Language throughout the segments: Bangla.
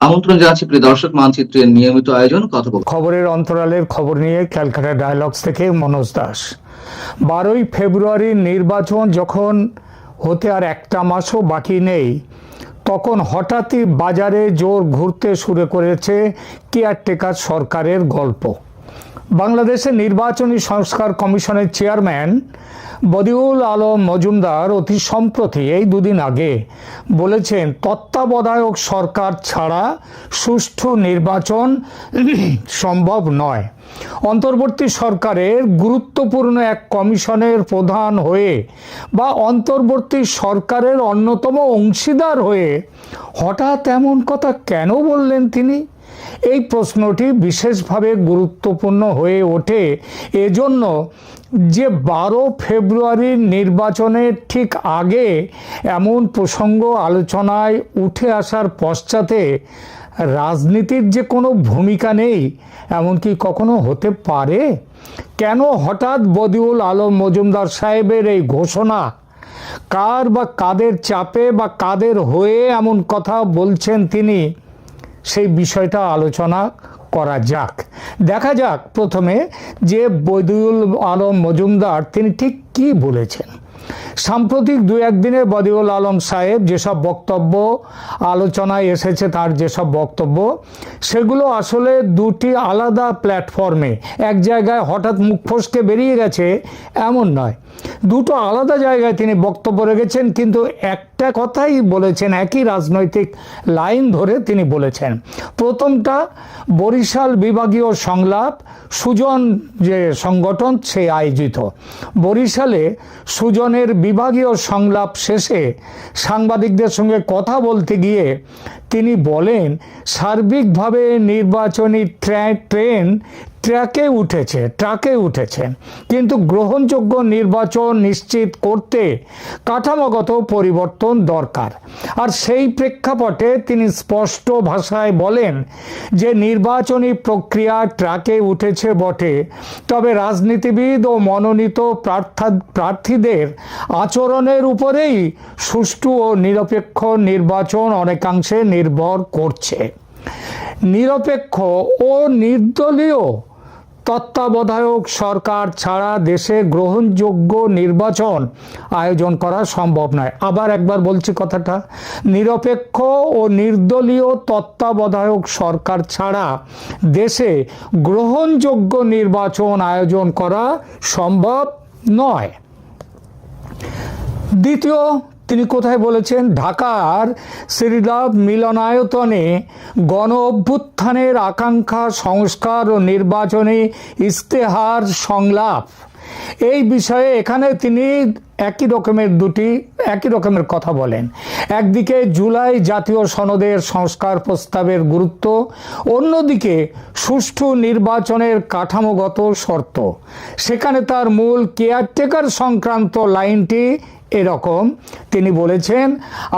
আমন্ত্রণ জানাচ্ছি প্রিয় দর্শক, মানচিত্রের নিয়মিত আয়োজন কথোপকথন। খবরের অন্তরালের খবর নিয়ে ক্যালকাটা ডায়ালগস থেকে মনোজ দাস। 12ই ফেব্রুয়ারির নির্বাচন যখন হতে আর একটা মাসও বাকি নেই, তখন হঠাৎই বাজারে জোর ঘুরতে শুরু করেছে কেয়ারটেকার সরকারের গল্প। বাংলাদেশের নির্বাচনী সংস্কার কমিশনের চেয়ারম্যান বদিউল আলম মজুমদার অতি সম্প্রতি এই দুদিন আগে বলেছেন, তত্ত্বাবধায়ক সরকার ছাড়া সুষ্ঠু নির্বাচন সম্ভব নয়। অন্তর্বর্তী সরকারের গুরুত্বপূর্ণ এক কমিশনের প্রধান হয়ে বা অন্তর্বর্তী সরকারের অন্যতম অংশীদার হয়ে হঠাৎ এমন কথা কেন বললেন তিনি? এই প্রশ্নটি বিশেষভাবে গুরুত্বপূর্ণ হয়ে ওঠে এজন্য যে 12 ফেব্রুয়ারির নির্বাচনের ঠিক আগে এমন প্রসঙ্গ আলোচনায় উঠে আসার পশ্চাতে রাজনীতির যে কোনো ভূমিকা নেই, এমন কি কখনো হতে পারে? কেন হঠাৎ বদিউল আলম মজুমদার সাহেবের এই ঘোষণা? কার বা কাদের চাপে বা কাদের হয়ে এমন কথা বলছেন তিনি? সেই বিষয়টা আলোচনা করা যাক। দেখা যাক প্রথমে যে বদিউল আলম মজুমদার তিনি ঠিক কি বলেছেন। সাম্প্রতিক দু একদিনে বদিউল আলম সাহেব যেসব বক্তব্য আলোচনায় এসেছে, তার যেসব বক্তব্য, সেগুলো আসলে দুটি আলাদা প্ল্যাটফর্মে, এক জায়গায় হঠাৎ মুখ ফসকে বেরিয়ে গেছে এমন নয়, দুটো আলাদা জায়গায় তিনি বক্তব্য রেখেছেন, কিন্তু একটা কথাই বলেছেন, একই রাজনৈতিক লাইন ধরে তিনি বলেছেন। প্রথমটা বরিশাল বিভাগীয় সংলাপ, সুজন যে সংগঠন সে আয়োজিত বরিশালে সুজনের বিভাগীয় সংলাপ শেষে সাংবাদিকদের সঙ্গে কথা বলতে গিয়ে তিনি বলেন, সার্বিকভাবে নির্বাচনী ট্রেন ট্রাকে উঠেছে, কিন্তু গ্রহণযোগ্য নির্বাচন নিশ্চিত করতে কাঠামোগত পরিবর্তন দরকার। আর সেই প্রেক্ষাপটে তিনি স্পষ্ট ভাষায় বলেন যে নির্বাচনী প্রক্রিয়া ট্রাকে উঠেছে বটে, তবে রাজনীতিবিদ ও মনোনীত প্রার্থীদের আচরণের উপরেই সুষ্ঠু ও নিরপেক্ষ নির্বাচন অনেকাংশে নির্ভর করছে। নিরপেক্ষ ও নির্দলীয় তত্ত্বাবধায়ক সরকার ছাড়া দেশে গ্রহণযোগ্য নির্বাচন আয়োজন করা সম্ভব নয়। আবার একবার বলছি কথাটা, নিরপেক্ষ ও নির্দলীয় তত্ত্বাবধায়ক সরকার ছাড়া দেশে গ্রহণযোগ্য নির্বাচন আয়োজন করা সম্ভব নয়। দ্বিতীয়, তিনি কোথায় বলেছেন? ঢাকার শ্রীলাভ মিলনায়তনে গণ অভ্যুত্থানের আকাঙ্ক্ষা সংস্কার ও নির্বাচনী ইস্তেহার সংলাপ। এই বিষয়ে এখানে তিনি একই রকমের কথা বলেন। একদিকে জুলাই জাতীয় সনদের সংস্কার প্রস্তাবের গুরুত্ব, অন্যদিকে সুষ্ঠু নির্বাচনের কাঠামোগত শর্ত। সেখানে তার মূল কেয়ারটেকার সংক্রান্ত লাইনটি এরকম, তিনি বলেছেন,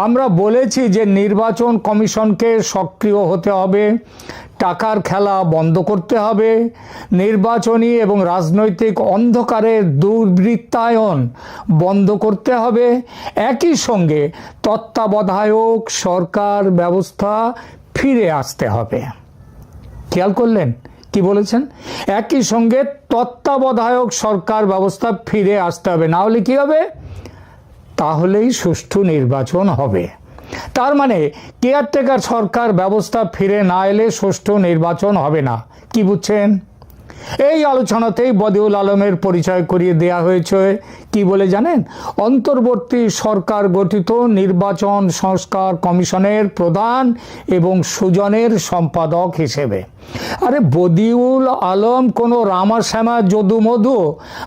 আমরা বলেছি যে নির্বাচন কমিশনকে সক্রিয় হতে হবে, টাকার খেলা বন্ধ করতে হবে, নির্বাচনী এবং রাজনৈতিক অন্ধকারের দুর্বৃত্তায়ন বন্ধ করতে হবে, একই সঙ্গে তত্ত্বাবধায়ক সরকার ব্যবস্থা ফিরে আসতে হবে। খেয়াল করলেন কি বলেছেন? একই সঙ্গে তত্ত্বাবধায়ক সরকার ব্যবস্থা ফিরে আসতে হবে, না হলে কি হবে? তাহলেই সুষ্ঠু নির্বাচন হবে। তার মানে কেয়ারটেকার সরকার ব্যবস্থা ফিরে না এলে সুষ্ঠু নির্বাচন হবে না। কি বুঝছেন? এই আলোচনাতেই বদিউল আলমের পরিচয় করিয়ে দেয়া হয়েছে কি বলে জানেন? অন্তর্বর্তী সরকার গঠিত নির্বাচন সংস্কার কমিশনের প্রধান এবং সুজনের সম্পাদক হিসেবে। আরে বদিউল আলম কোনো রামাশ্যামা যদুমধু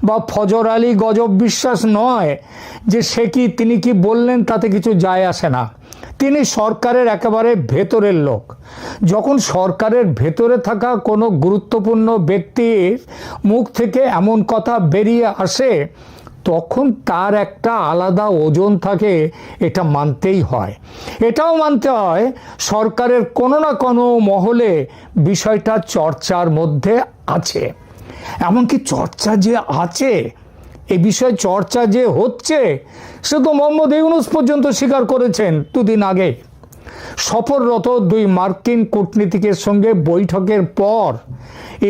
বা ফজর আলী গজব বিশ্বাস নয় যে তিনি কি বললেন তাতে কিছু যায় আসে না। তিনি সরকারের একেবারে ভেতরের লোক। যখন সরকারের ভেতরে থাকা কোনো গুরুত্বপূর্ণ ব্যক্তির মুখ থেকে এমন কথা বেরিয়ে আসে, তখন তার একটা আলাদা ওজন থাকে, এটা মানতেই হয়। এটাও মানতে হয় সরকারের কোনো না কোনো মহলে বিষয়টা চর্চার মধ্যে আছে। এমনকি চর্চা যে আছে, এই বিষয়ে চর্চা যে হচ্ছে, সে তো মোহাম্মদ ইউনূস পর্যন্ত স্বীকার করেছেন দুদিন আগে। সফররত দুই মার্কিন কূটনীতিকের সঙ্গে বৈঠকের পর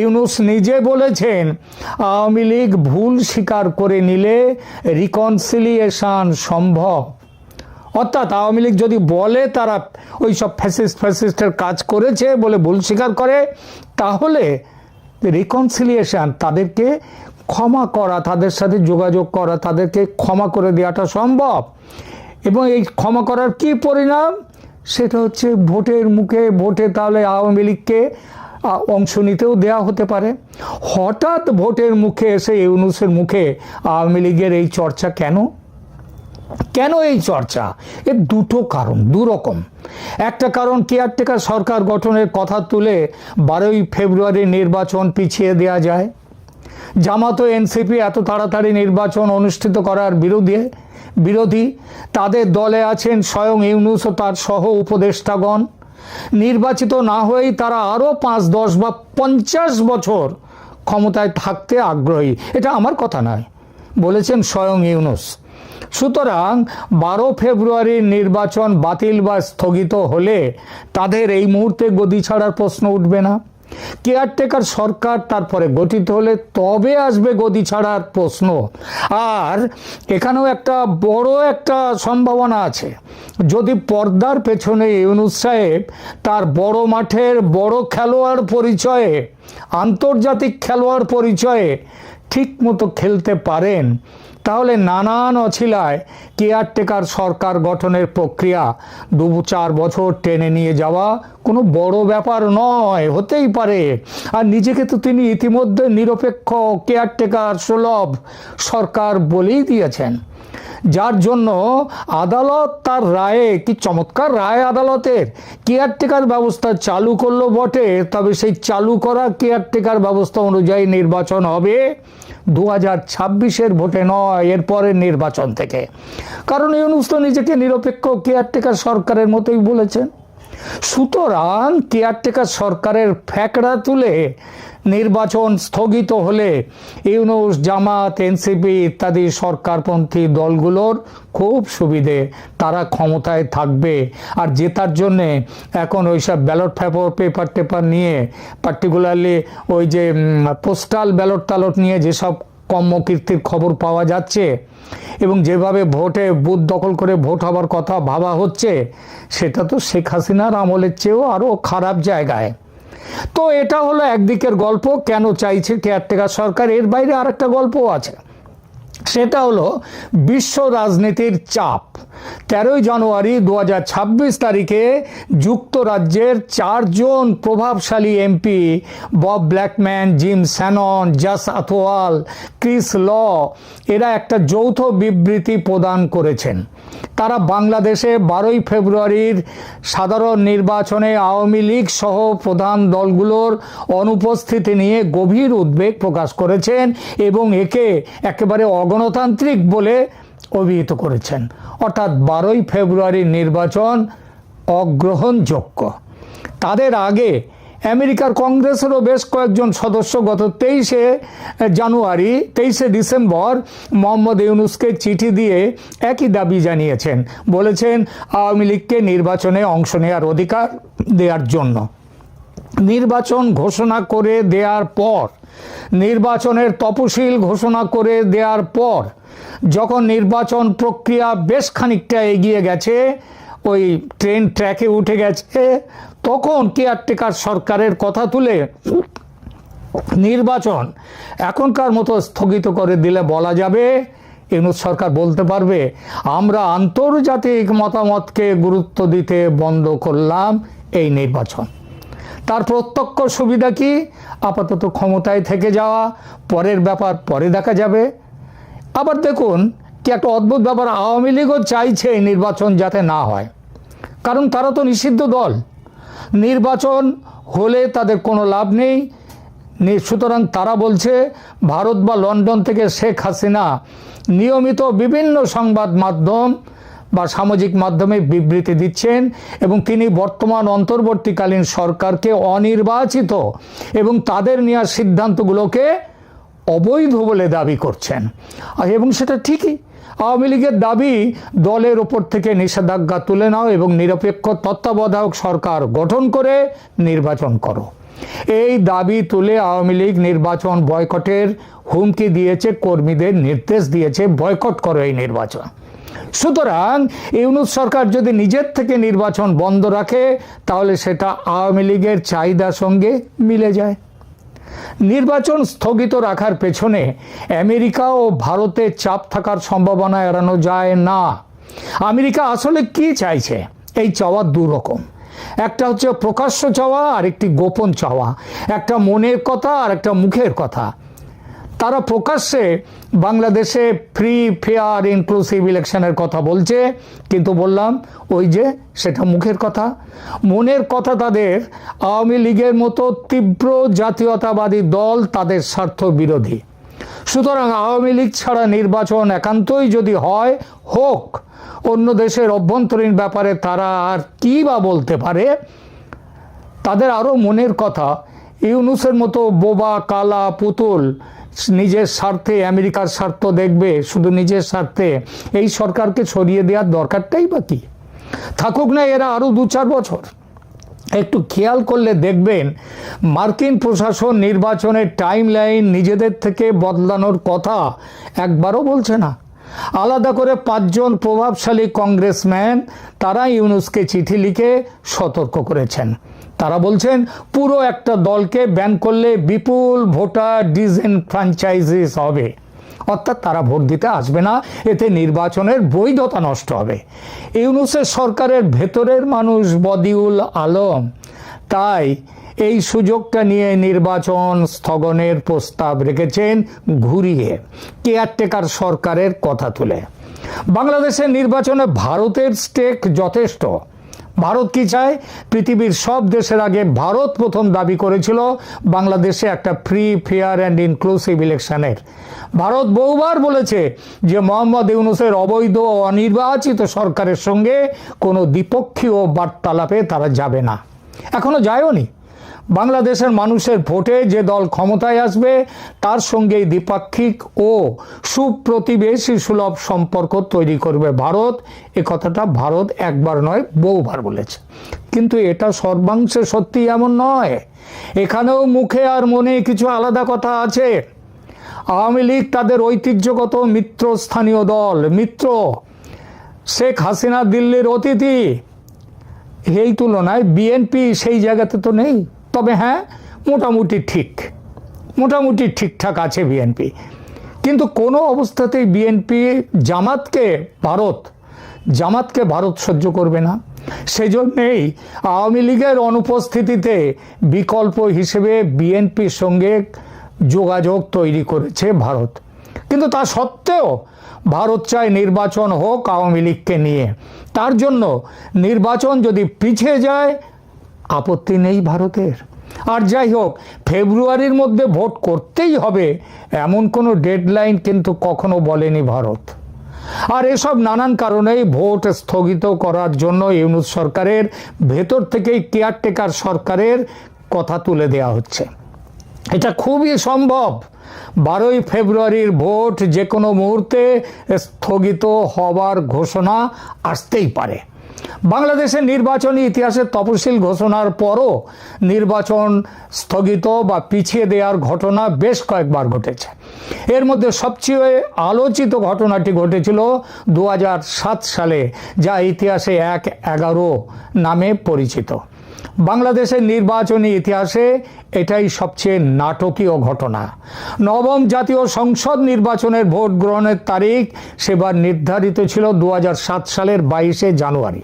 ইউনূস নিজে বলেছেন আওয়ামী লীগ ভুল স্বীকার করে নিলে রিকনসিলিয়েশন সম্ভব। অর্থাৎ আওয়ামী লীগ যদি বলে তারা ওই সব ফ্যাসিস্টের কাজ করেছে বলে ভুল স্বীকার করে, তাহলে রিকনসিলিয়েশন, তাদেরকে ক্ষমা করা, তাদের সাথে যোগাযোগ করা, তাদেরকে ক্ষমা করে দেওয়াটা সম্ভব। এবং এই ক্ষমা করার কি পরিণাম, সেটা হচ্ছে ভোটের মুখে, ভোটে তাহলে আওয়ামী লীগকে অংশ নিতেও দেওয়া হতে পারে। হঠাৎ ভোটের মুখে এসে ইউনূসের মুখে আওয়ামী লীগের এই চর্চা কেন? কেন এই চর্চা? এর দুটো কারণ, দুরকম। একটা কারণ, কেয়ারটেকার সরকার গঠনের কথা তুলে 12ই ফেব্রুয়ারি নির্বাচন পিছিয়ে দেওয়া যায়। জামাত ও এনসিপি এত তাড়াতাড়ি নির্বাচন অনুষ্ঠিত করার বিরোধী। তাদের দলে আছেন স্বয়ং ইউনূস ও তার সহ উপদেষ্টাগণ। নির্বাচিত না হয়েই তারা আরও 5, 10 বা 50 বছর ক্ষমতায় থাকতে আগ্রহী। এটা আমার কথা নয়, বলেছেন স্বয়ং ইউনূস। সুতরাং 12 ফেব্রুয়ারির নির্বাচন বাতিল বা স্থগিত হলে তাদের এই মুহূর্তে গদি ছাড়ার প্রশ্ন উঠবে না। কেয়ারটেকার সরকার তারপরে গঠিত হলে তবে আসবে গদি ছাড়ার প্রশ্ন। আর এখানেও একটা বড় একটা সম্ভাবনা আছে, যদি পর্দার পেছনে ইউনূস সাহেব তার বড় মাঠের বড় খেলোয়াড় পরিচয়ে, আন্তর্জাতিক খেলোয়াড় পরিচয়ে ঠিক মতো খেলতে পারেন, তাহলে নানান অছিলায় কেয়ারটেকার সরকার গঠনের প্রক্রিয়া 2-4 বছর টেনে নিয়ে যাওয়া কোনো বড় ব্যাপার নয়, হতেই পারে। আর নিজেকে তো তিনি ইতিমধ্যে নিরপেক্ষ কেয়ারটেকার সুলভ সরকার বলেই দিয়েছেন, যার জন্য আদালত তার রায়ে, কি চমৎকার রায় আদালতের, কেয়ারটেকার ব্যবস্থা চালু করলো বটে, তবে সেই চালু করা কেয়ারটেকার ব্যবস্থা অনুযায়ী নির্বাচন হবে 2026-এর ভোটে নয়, এরপরের নির্বাচন থেকে। কারণ ইউনূস তো নিজেকে নিরপেক্ষ কেয়ারটেকার সরকারের মতোই বলেছেন। সুতরাং কেয়ারটেকার সরকারের ফ্যাকড়া তুলে নির্বাচন স্থগিত হলে ইউনূস, জামাত, এনসিপি ইত্যাদি সরকারপন্থী দলগুলোর খুব সুবিধে, তারা ক্ষমতায় থাকবে। আর জেতার জন্যে এখন ওইসব ব্যালট পেপার নিয়ে, পার্টিকুলারলি ওই যে পোস্টাল ব্যালট নিয়ে যেসব কর্মকীর্তির খবর পাওয়া যাচ্ছে এবং যেভাবে ভোটে বুথ দখল করে ভোট হবার কথা ভাবা হচ্ছে, সেটা তো শেখ হাসিনার আমলের চেয়েও আরও খারাপ জায়গায়। তো এটা হলো একদিকের গল্প, কেন চাইছে কেয়ারটেকার সরকার। এর বাইরে আরেকটা গল্পও আছে, সেটা হলো বিশ্ব রাজনীতির চাপ। 13ই জানুয়ারি 2026 তারিখে যুক্তরাজ্যের 4 জন প্রভাবশালী MP, Bob Blackman, Jim Shannon, Jas Athwal, Chris Law, এরা একটা যৌথ বিবৃতি প্রদান করেছেন। তারা বাংলাদেশে 12ই ফেব্রুয়ারির সাধারণ নির্বাচনে আওয়ামী লীগ সহ প্রধান দলগুলোর অনুপস্থিতি নিয়ে গভীর উদ্বেগ প্রকাশ করেছেন এবং একে একেবারে অগণতান্ত্রিক বলে অভিহিত করেছেন। অর্থাৎ 12ই ফেব্রুয়ারির নির্বাচন অগ্রহণযোগ্য। তাদের আগে আমেরিকার কংগ্রেসেরও বেশ কয়েকজন সদস্য গত 23শে ডিসেম্বর মোহাম্মদ ইউনূসকে চিঠি দিয়ে একই দাবি জানিয়েছেন। বলেছেন আওয়ামী লীগকে নির্বাচনে অংশ নেওয়ার অধিকার দেওয়ার জন্য। নির্বাচন ঘোষণা করে দেওয়ার পর, নির্বাচনের তফসিল ঘোষণা করে দেওয়ার পর, যখন নির্বাচন প্রক্রিয়া বেশ খানিকটা এগিয়ে গেছে, ওই ট্রেন ট্র্যাকে উঠে গেছে, তখন কেয়ারটেকার সরকারের কথা তুলে নির্বাচন এখনকার মতো স্থগিত করে দিলে বলা যাবে, ইউনূস সরকার বলতে পারবে আমরা আন্তর্জাতিক মতামতকে গুরুত্ব দিতে বন্ধ করলাম এই নির্বাচন। তার প্রত্যক্ষ সুবিধা কি? আপাতত ক্ষমতায় থেকে যাওয়া, পরের ব্যাপার পরে দেখা যাবে। আবার দেখুন কি একটা অদ্ভুত ব্যাপার, আওয়ামী লীগও চাইছে নির্বাচন যাতে না হয়, কারণ তারা তো নিষিদ্ধ দল, নির্বাচন হলে তাদের কোনো লাভ নেই। সুতরাং তারা বলছে ভারত বা লন্ডন থেকে শেখ হাসিনা নিয়মিত বিভিন্ন সংবাদ মাধ্যম বা সামাজিক মাধ্যমে বিবৃতি দিচ্ছেন এবং তিনি বর্তমান অন্তর্বর্তীকালীন সরকারকে অনির্বাচিত এবং তাদের নেওয়া সিদ্ধান্তগুলোকে অবৈধ বলে দাবি করছেন, এবং সেটা ঠিকই। আওয়ামী লীগের দাবি দলের ওপর থেকে নিষেধাজ্ঞা তুলে নাও এবং নিরপেক্ষ তত্ত্বাবধায়ক সরকার গঠন করে নির্বাচন করো। এই দাবি তুলে আওয়ামী লীগ নির্বাচন বয়কটের হুমকি দিয়েছে, কর্মীদের নির্দেশ দিয়েছে বয়কট করো এই নির্বাচন। সুতরাং ইউনূস সরকার যদি নিজের থেকে নির্বাচন বন্ধ রাখে তাহলে সেটা আওয়ামী লীগের চাহিদার সঙ্গে মিলে যায়। নির্বাচন স্থগিত রাখার পেছনে আমেরিকা ও ভারতের চাপ থাকার সম্ভাবনা এড়ানো যায় না। আমেরিকা আসলে কি চাইছে? এই চাওয়া দুরকম, একটা হচ্ছে প্রকাশ্য চাওয়া আর একটি গোপন চাওয়া, একটা মনের কথা আর একটা মুখের কথা। তারা প্রকাশ্যে বাংলাদেশে ফ্রি ফেয়ার ইনক্লুসিভ ইলেকশনের কথা বলছে, কিন্তু বললাম ওই যে সেটা মুখের কথা। মনের কথা তাদের আওয়ামী লীগের মতো তীব্র জাতীয়তাবাদী দল তাদের স্বার্থ বিরোধী। সুতরাং আওয়ামী লীগ ছাড়া নির্বাচন একান্তই যদি হয় হোক, অন্য দেশের অভ্যন্তরীণ ব্যাপারে তারা আর কি বা বলতে পারে। তাদের আরও মনের কথা। ইউনূসের মতো বোবা কালা পুতুল নিজের স্বার্থে আমেরিকার স্বার্থ দেখবে, শুধু নিজের স্বার্থে এই সরকারকে সরিয়ে দেওয়ার দরকারটাই বা কি? থাকুক না এরা আরও 2-4 বছর। একটু খেয়াল করলে দেখবেন মার্কিন প্রশাসন নির্বাচনের টাইম লাইন নিজেদের থেকে বদলানোর কথা একবারও বলছে না। আলাদা করে 5 জন প্রভাবশালী কংগ্রেসম্যান তারা ইউনূসকে চিঠি লিখে সতর্ক করেছেন। তারা বলছেন পুরো একটা দলকে ব্যান করলে বিপুল ভোটার ডিসএনফ্র্যাঞ্চাইজিস হবে, অর্থাৎ তারা ভোট দিতে আসবে না, এতে নির্বাচনের বৈধতা নষ্ট হবে। ইউনূসের সরকারের ভেতরের মানুষ বদিউল আলম তাই এই সুযোগটা নিয়ে নির্বাচন স্থগনের প্রস্তাব রেখেছেন ঘুরিয়ে, কেয়ারটেকার সরকারের কথা তুলে। বাংলাদেশের নির্বাচনে ভারতের স্টেক যথেষ্ট। ভারত কি চায়? পৃথিবীর সব দেশের আগে ভারত প্রথম দাবি করেছিল বাংলাদেশে একটা ফ্রি ফেয়ার অ্যান্ড ইনক্লুসিভ ইলেকশনের। ভারত বহুবার বলেছে যে মোহাম্মদ ইউনূসের অবৈধ ও অনির্বাচিত সরকারের সঙ্গে কোনো দ্বিপক্ষীয় বার্তালাপে তারা যাবে না, এখনো যায়ওনি। বাংলাদেশের মানুষের ভোটে যে দল ক্ষমতায় আসবে তার সঙ্গেই দ্বিপাক্ষিক ও সুপ্রতিবেশী সুলভ সম্পর্ক তৈরি করবে ভারত। এ কথাটা ভারত একবার নয় বহুবার বলেছে, কিন্তু এটা সর্বাংশে সত্যি এমন নয়। এখানেও মুখে আর মনে কিছু আলাদা কথা আছে। আওয়ামী লীগ তাদের ঐতিহ্যগত মিত্রস্থানীয় দল, মিত্র। শেখ হাসিনা দিল্লির অতিথি, এই তুলনায় বিএনপি সেই জায়গাতে তো নেই। তবে হ্যাঁ, মোটামুটি ঠিকঠাক আছে বিএনপি, কিন্তু কোনো অবস্থাতেই বিএনপি জামাতকে ভারত সহ্য করবে না। সেজন্যেই আওয়ামী লীগের অনুপস্থিতিতে বিকল্প হিসেবে বিএনপির সঙ্গে যোগাযোগ তৈরি করেছে ভারত। কিন্তু তা সত্ত্বেও ভারত চায় নির্বাচন হোক আওয়ামী লীগকে নিয়ে। তার জন্য নির্বাচন যদি পিছিয়ে যায় আপত্তি নেই ভারতের। আর যাই হোক, ফেব্রুয়ারির মধ্যে ভোট করতেই হবে এমন কোনো ডেডলাইন কিন্তু কখনো বলেনি ভারত। আর এসব নানান কারণেই ভোট স্থগিত করার জন্য ইউনূস সরকারের ভেতর থেকেই কেয়ারটেকার সরকারের কথা তুলে দেওয়া হচ্ছে। এটা খুবই সম্ভব 12ই ফেব্রুয়ারির ভোট যে কোনো মুহূর্তে স্থগিত হবার ঘোষণা আসতেই পারে। বাংলাদেশের নির্বাচনী ইতিহাসের তফসিল ঘোষণার পরও নির্বাচন স্থগিত বা পিছিয়ে দেওয়ার ঘটনা বেশ কয়েকবার ঘটেছে। এর মধ্যে সবচেয়ে আলোচিত ঘটনাটি ঘটেছিল 2007 সালে, যা ইতিহাসে 1/11 নামে পরিচিত। বাংলাদেশের নির্বাচনী ইতিহাসে এটাই সবচেয়ে নাটকীয় ঘটনা। নবম জাতীয় সংসদ নির্বাচনের ভোট গ্রহণের তারিখ সেবার নির্ধারিত ছিল 2007 সালের 22শে জানুয়ারি।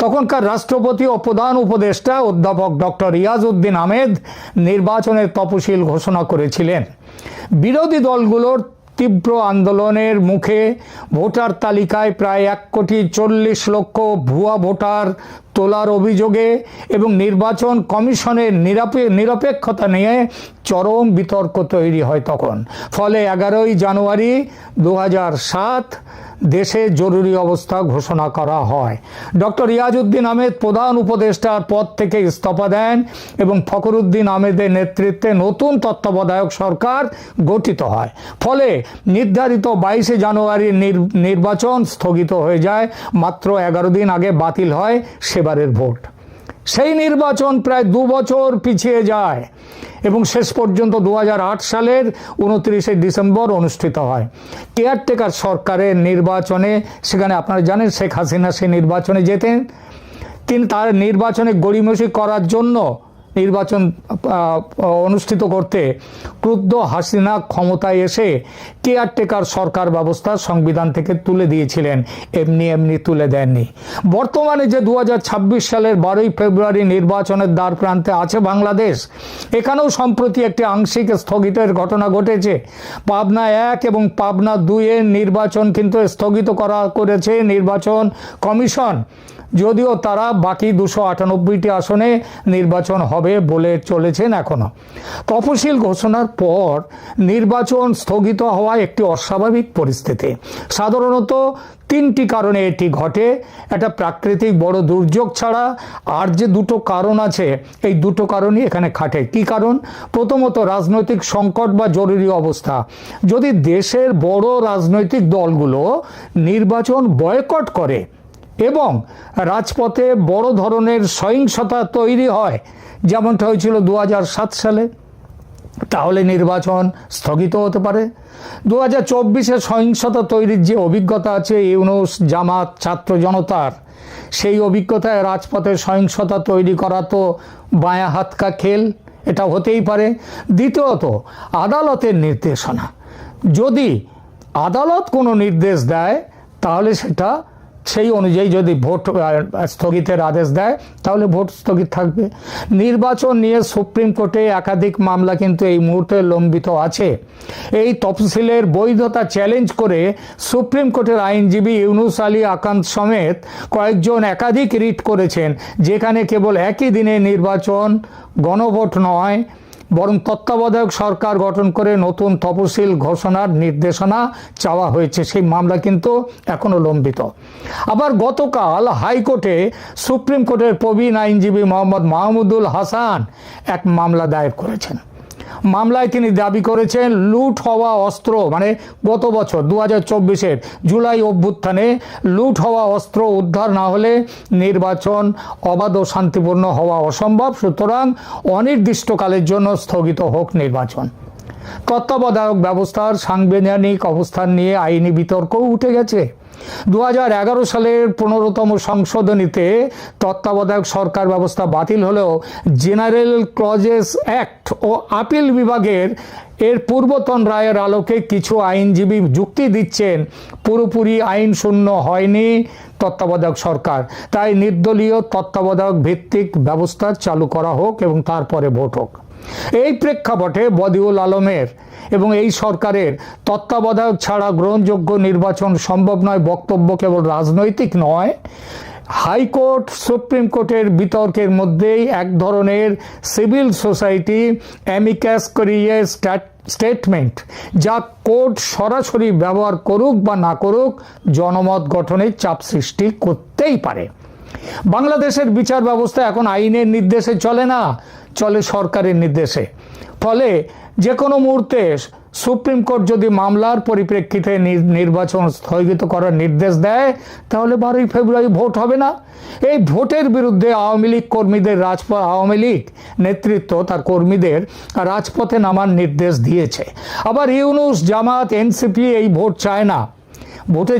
তখনকার রাষ্ট্রপতি ও প্রধান উপদেষ্টা অধ্যাপক ডক্টর রিয়াজউদ্দিন আহমেদ নির্বাচনের তফসিল ঘোষণা করেছিলেন। বিরোধী দলগুলোর তীব্র আন্দোলনের মুখে ভোটার তালিকায় প্রায় 1,40,00,000 ভুয়া ভোটার তোলার অভিযোগে এবং নির্বাচন কমিশনের নিরপেক্ষতা নিয়ে চরম বিতর্ক তৈরি হয় তখন। ফলে 11ই জানুয়ারি 2007 দেশে জরুরি অবস্থা ঘোষণা করা হয়। ডক্টর ইয়াজউদ্দিন আহমেদ প্রধান উপদেষ্টার পদ থেকে ইস্তফা দেন এবং ফখরুদ্দিন আহমেদের নেতৃত্বে নতুন তত্ত্বাবধায়ক সরকার গঠিত হয়। ফলে নির্ধারিত 22শে জানুয়ারির নির্বাচন স্থগিত হয়ে যায়। মাত্র 11 দিন আগে বাতিল হয় সেবারের ভোট। সেই নির্বাচন প্রায় 2 বছর পিছিয়ে যায় এবং শেষ পর্যন্ত 2008 সালের 29শে ডিসেম্বর অনুষ্ঠিত হয়। কেয়ারটেকার সরকারের নির্বাচনে, সেখানে আপনারা জানেন শেখ হাসিনা সেই নির্বাচনে যেতেন, তিনি তার নির্বাচনে গড়িমসি করার জন্য নির্বাচন অনুষ্ঠিত করতে ক্রুদ্ধ হাসিনা ক্ষমতায় এসে কেয়ারটেকার সরকার ব্যবস্থা সংবিধান থেকে তুলে দিয়েছিলেন, এমনি তুলে দেননি। বর্তমানে যে 2026 সালের 12ই ফেব্রুয়ারি নির্বাচনের দ্বার প্রান্তে আছে বাংলাদেশ, এখানেও সম্প্রতি একটি আংশিক স্থগিতের ঘটনা ঘটেছে। পাবনা 1 এবং পাবনা 2 এর নির্বাচন কিন্তু স্থগিত করেছে নির্বাচন কমিশন, যদিও তারা বাকি 298টি আসনে নির্বাচন হবে বলে চলেছেন এখনো। তফসিল ঘোষণার পর নির্বাচন স্থগিত হওয়া একটি অস্বাভাবিক পরিস্থিতি। সাধারণত 3টি কারণে এটি ঘটে। একটা প্রাকৃতিক বড় দুর্যোগ ছাড়া আর যে 2টো কারণ আছে, এই 2টো কারণই এখানে খাটে। কি কারণ? প্রথমত রাজনৈতিক সংকট বা জরুরি অবস্থা। যদি দেশের বড় রাজনৈতিক দলগুলো নির্বাচন বয়কট করে এবং রাজপথে বড় ধরনের সহিংসতা তৈরি হয়, যেমনটা হয়েছিল 2007 সালে, তাহলে নির্বাচন স্থগিত হতে পারে। 2024-এ সহিংসতা তৈরির যে অভিজ্ঞতা আছে ইউনূস, জামাত, ছাত্র জনতার, সেই অভিজ্ঞতায় রাজপথে সহিংসতা তৈরি করা তো বাঁয়া হাত কা খেল, এটা হতেই পারে। দ্বিতীয়ত আদালতের নির্দেশনা। যদি আদালত কোনো নির্দেশ দেয় তাহলে সেটা সেই অনুযায়ী যদি ভোট স্থগিতের আদেশ দেয় তাহলে ভোট স্থগিত থাকবে। নির্বাচন নিয়ে সুপ্রিম কোর্টে একাধিক মামলা কিন্তু এই মুহূর্তে লম্বিত আছে। এই তফসিলের বৈধতা চ্যালেঞ্জ করে সুপ্রিম কোর্টের আইনজীবী ইউনুস আলী আকান্ত সমেত কয়েকজন একাধিক রিট করেছেন, যেখানে কেবল একই দিনে নির্বাচন, গণভোট নয় বরং তত্ত্বাবধায়ক সরকার গঠন করে নতুন তফসিল ঘোষণার নির্দেশনা চাওয়া হয়েছে। সেই মামলা কিন্তু এখনো লম্বিত। আবার গতকাল হাইকোর্টে সুপ্রিম কোর্টের প্রবীণ আইনজীবী মোহাম্মদ মাহমুদুল হাসান এক মামলা দায়ের করেছেন। মামলায় তিনি দাবি করেছেন লুট হওয়া অস্ত্র, মানে গত বছর 2024-এর জুলাই অভ্যুত্থানে লুট হওয়া অস্ত্র উদ্ধার না হলে নির্বাচন অবাধ ও শান্তিপূর্ণ হওয়া অসম্ভব, সুতরাং অনির্দিষ্টকালের জন্য স্থগিত হোক নির্বাচন। তত্ত্বাবধায়ক ব্যবস্থার সাংবিধানিক অবস্থান নিয়ে আইনি বিতর্কও উঠে গেছে। 2011 সালের 15তম সংশোধনীতে তত্ত্বাবধায়ক সরকার ব্যবস্থা বাতিল হলেও জেনারেল ক্লজেস অ্যাক্ট ও আপিল বিভাগের এর পূর্বতন রায়ের আলোকে কিছু আইনজীবী যুক্তি দিচ্ছেন পুরোপুরি আইন শূন্য হয়নি তত্ত্বাবধায়ক সরকার, তাই নির্দলীয় তত্ত্বাবধায়ক ভিত্তিক ব্যবস্থা চালু করা হোক এবং তারপরে ভোট হোক। এই প্রেক্ষাপটে বদিউল আলমের এবং এই সরকারের তত্ত্বাবধায়ক ছাড়া গ্রহণযোগ্য নির্বাচন সম্ভব নয় বক্তব্য কেবল রাজনৈতিক নয়, হাইকোর্ট সুপ্রিম কোর্টের বিতর্কের মধ্যেই এক ধরনের সিভিল সোসাইটি অ্যামিকাস কুরিয়ে স্টেটমেন্ট, যা কোর্ট সরাসরি ব্যবহার করুক বা না করুক জনমত গঠনের চাপ সৃষ্টি করতেই পারে। বাংলাদেশের বিচার ব্যবস্থা এখন আইনের নির্দেশে চলে না, চলে সরকারের নির্দেশে। ফলে যে কোনো মুহূর্তে সুপ্রিম কোর্ট যদি মামলার পরিপ্রেক্ষিতে নির্বাচন স্থগিত করার নির্দেশ দেয় তাহলে 12ই ফেব্রুয়ারি ভোট হবে না। এই ভোটের বিরুদ্ধে আওয়ামী লীগ কর্মীদের আওয়ামী লীগ নেতৃত্ব তার কর্মীদের রাজপথে নামার নির্দেশ দিয়েছে। আবার ইউনূস, জামাত, এনসিপি এই ভোট চায় না। ভোটে